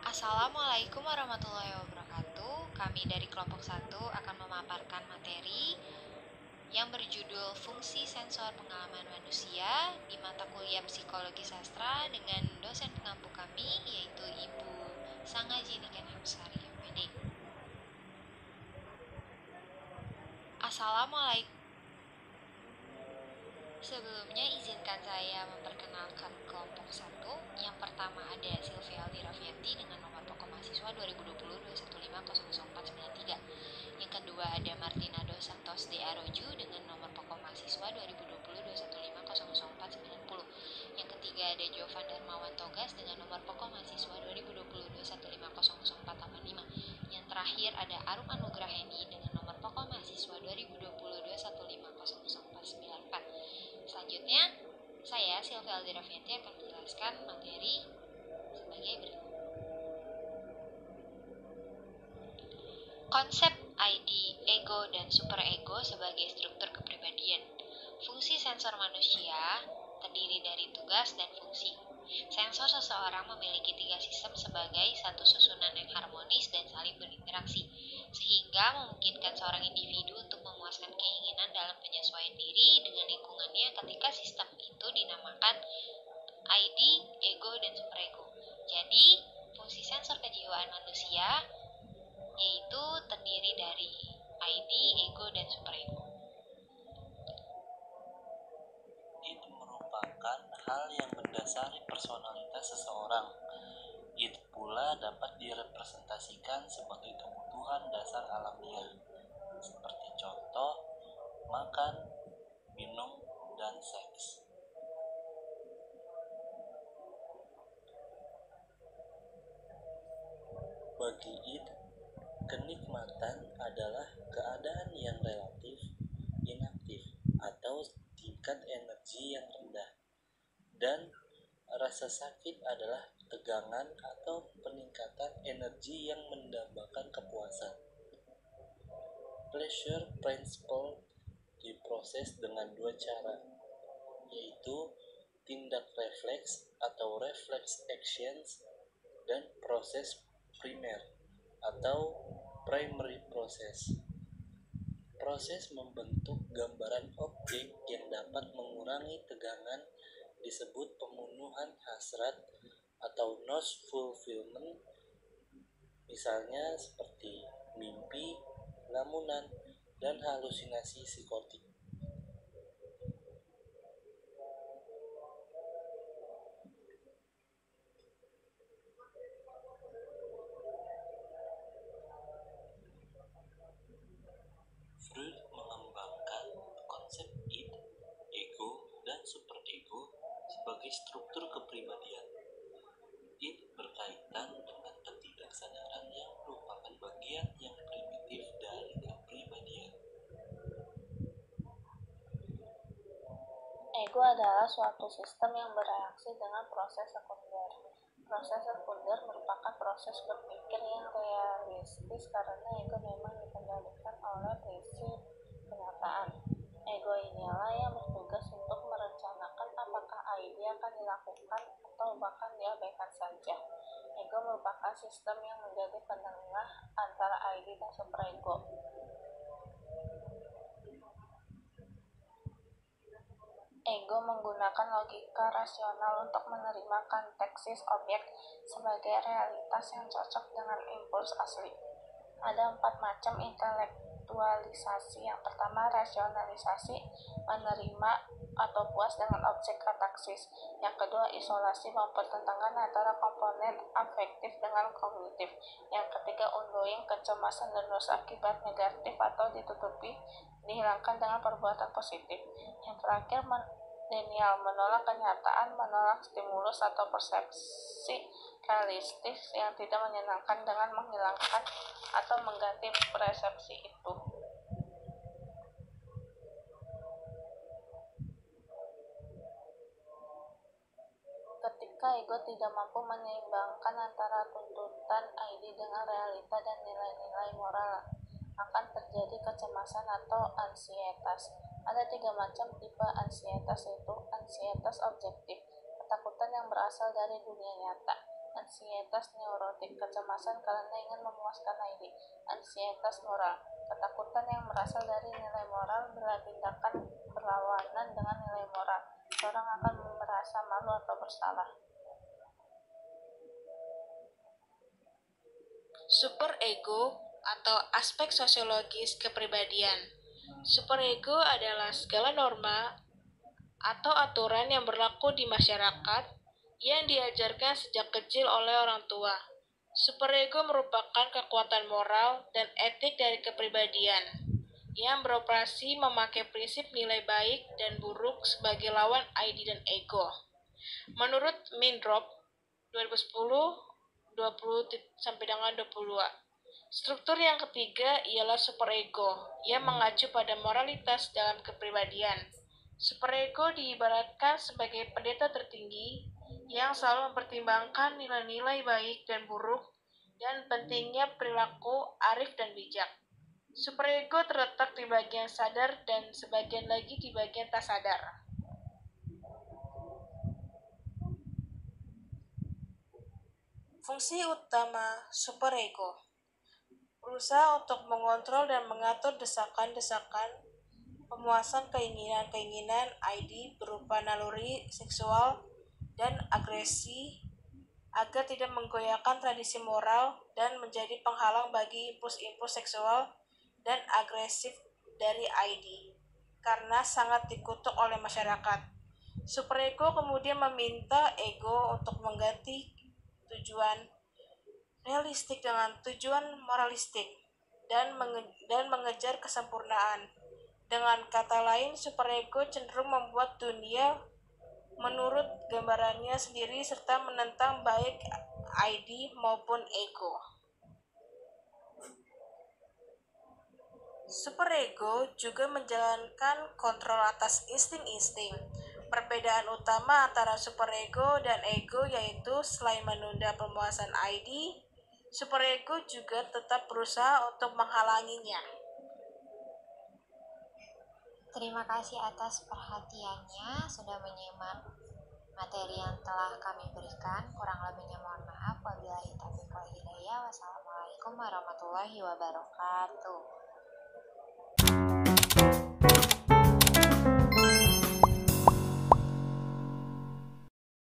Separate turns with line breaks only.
Assalamualaikum warahmatullahi wabarakatuh. Kami dari kelompok 1 akan memaparkan materi yang berjudul Fungsi Sensor Pengalaman Manusia di mata kuliah Psikologi Sastra dengan dosen pengampu kami yaitu Ibu Sangaji Niken Hamsari MPD. Assalamualaikum. Sebelumnya izinkan saya memperkenalkan kelompok 1. Yang pertama ada Sylvia Aldi Raffianti dengan nomor pokok mahasiswa 2020-215000493. Yang kedua ada Martina Dos Santos de Aroju dengan nomor pokok mahasiswa 2020-2150040. Yang ketiga ada Jovan Darmawan Togas dengan nomor pokok mahasiswa 2020-215000485. Yang terakhir ada Arum Anugrah Heni dengan nomor pokok mahasiswa 2020-2150094. Selanjutnya, saya Sylvia Aldi Raffianti akan menjelaskan materi sebagai berikut. Konsep ID, ego, dan superego sebagai struktur kepribadian. Fungsi sensor manusia terdiri dari tugas dan fungsi. Sensor seseorang memiliki 3 sistem sebagai satu susunan yang harmonis dan saling berinteraksi, sehingga memungkinkan seorang individu untuk memuaskan keinginan dalam penyesuaian diri dengan lingkungannya ketika sistem itu dinamakan ID, ego, dan superego. Jadi, fungsi sensor kejiwaan manusia yaitu terdiri dari ID, ego, dan superego.
Itu merupakan hal yang mendasari personalitas seseorang. Itu pula dapat direpresentasikan sebagai kebutuhan dasar alamiah, seperti contoh, makan, minum, dan seks. Bagi id, kenikmatan adalah keadaan yang relatif inaktif atau tingkat energi yang rendah, dan rasa sakit adalah tegangan atau peningkatan energi yang mendambakan kepuasan. Pleasure principle diproses dengan 2 cara, yaitu tindak refleks atau reflex actions dan proses primer atau primary process. Proses membentuk gambaran objek yang dapat mengurangi tegangan disebut pemenuhan hasrat atau nose fulfillment, misalnya seperti mimpi, lamunan, dan halusinasi psikotik. Freud mengembangkan konsep id, ego, dan superego sebagai struktur kepribadian. Id berkaitan dengan ketidaksadaran yang merupakan bagian yang primitif dari kepribadian.
Ego adalah suatu sistem yang bereaksi dengan proses sekunder. Proses sekunder merupakan proses berpikir yang realistis karena ego memang dikendalikan oleh prinsip kenyataan. Ego inilah yang bertugas untuk merencanakan apakah ID akan dilakukan atau bahkan diabaikan saja. Ego merupakan sistem yang menjadi penengah antara ID dan superego. Ego menggunakan logika rasional untuk menerima konteksis objek sebagai realitas yang cocok dengan impuls asli. Ada 4 macam intelektualisasi. Yang pertama, rasionalisasi, menerima atau puas dengan objek kataksis. Yang kedua, isolasi, mempertentangkan antara komponen afektif dengan kognitif. Yang ketiga, undoing, kecemasan dan dosa akibat negatif atau ditutupi, dihilangkan dengan perbuatan positif. Yang terakhir, denial, menolak kenyataan, menolak stimulus atau persepsi realistis yang tidak menyenangkan dengan menghilangkan atau mengganti persepsi itu. Ketika ego tidak mampu menyeimbangkan antara tuntutan ID dengan realita dan nilai-nilai moral akan terjadi kecemasan atau ansietas. Ada 3 macam tipe ansietas, yaitu ansietas objektif, ketakutan yang berasal dari dunia nyata; ansietas neurotik, kecemasan karena ingin memuaskan ID; ansietas moral, ketakutan yang berasal dari nilai moral bila tindakan berlawanan dengan nilai moral. Seorang akan merasa malu atau bersalah.
Superego atau aspek sosiologis kepribadian. Superego adalah segala norma atau aturan yang berlaku di masyarakat yang diajarkan sejak kecil oleh orang tua. Superego merupakan kekuatan moral dan etik dari kepribadian yang beroperasi memakai prinsip nilai baik dan buruk sebagai lawan ID dan ego. Menurut Mindrop 2010 20-22, struktur yang ketiga ialah superego yang mengacu pada moralitas dalam kepribadian. Superego diibaratkan sebagai pendeta tertinggi yang selalu mempertimbangkan nilai-nilai baik dan buruk dan pentingnya perilaku arif dan bijak. Superego terletak di bagian sadar dan sebagian lagi di bagian tak sadar. Fungsi utama superego: berusaha untuk mengontrol dan mengatur desakan-desakan, pemuasan keinginan-keinginan ID berupa naluri seksual dan agresi agar tidak menggoyahkan tradisi moral dan menjadi penghalang bagi impuls-impuls seksual dan agresif dari ID karena sangat dikutuk oleh masyarakat. Superego kemudian meminta ego untuk mengganti tujuan realistik dengan tujuan moralistik dan mengejar kesempurnaan. Dengan kata lain, superego cenderung membuat dunia menurut gambarannya sendiri serta menentang baik ID maupun ego. Superego juga menjalankan kontrol atas insting-insting. Perbedaan utama antara superego dan ego yaitu selain menunda pemuasan ID, superego juga tetap berusaha untuk menghalanginya.
Terima kasih atas perhatiannya, sudah menyimak materi yang telah kami berikan. Kurang lebihnya mohon maaf. Wabillahi taufiq wal hidayah. Wassalamualaikum warahmatullahi wabarakatuh.